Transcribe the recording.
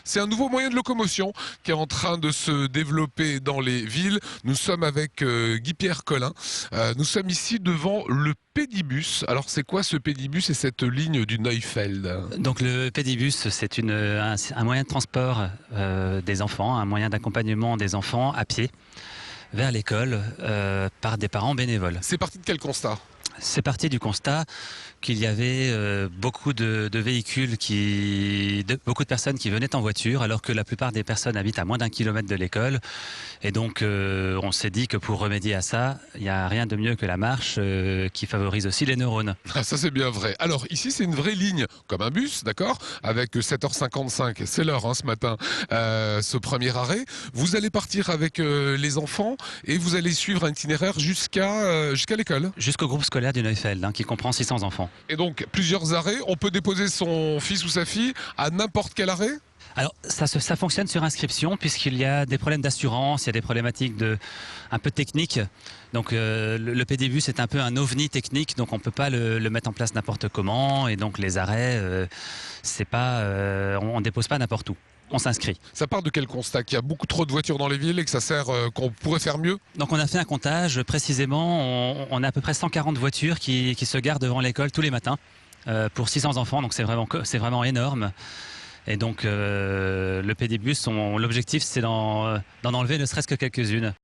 C'est un nouveau moyen de locomotion qui est en train de se développer dans les villes. Nous sommes avec Guy-Pierre Collin. Nous sommes ici devant le Pédibus. Alors c'est quoi ce Pédibus et cette ligne du Neufeld? Donc le Pédibus, c'est un moyen de transport des enfants, un moyen d'accompagnement des enfants à pied vers l'école par des parents bénévoles. C'est parti de quel constat? C'est parti du constat qu'il y avait beaucoup de véhicules, beaucoup de personnes qui venaient en voiture, alors que la plupart des personnes habitent à moins d'1 kilomètre de l'école. Et donc on s'est dit que pour remédier à ça, il n'y a rien de mieux que la marche qui favorise aussi les neurones. Ah, ça c'est bien vrai. Alors ici c'est une vraie ligne, comme un bus, d'accord? Avec 7h55, c'est l'heure ce matin, ce premier arrêt. Vous allez partir avec les enfants et vous allez suivre un itinéraire jusqu'à l'école. Jusqu'au groupe scolaire du Neufeld, qui comprend 600 enfants. Et donc, plusieurs arrêts. On peut déposer son fils ou sa fille à n'importe quel arrêt? Alors, ça fonctionne sur inscription, puisqu'il y a des problèmes d'assurance, il y a des problématiques un peu techniques. Donc, le Pédibus est un peu un ovni technique, donc on ne peut pas le mettre en place n'importe comment. Et donc, les arrêts, on ne dépose pas n'importe où. On s'inscrit. Ça part de quel constat? Qu'il y a beaucoup trop de voitures dans les villes et que ça sert, qu'on pourrait faire mieux? Donc on a fait un comptage précisément, on a à peu près 140 voitures qui se garent devant l'école tous les matins pour 600 enfants, donc c'est vraiment énorme. Et donc le Pédibus, l'objectif c'est d'en enlever ne serait-ce que quelques-unes.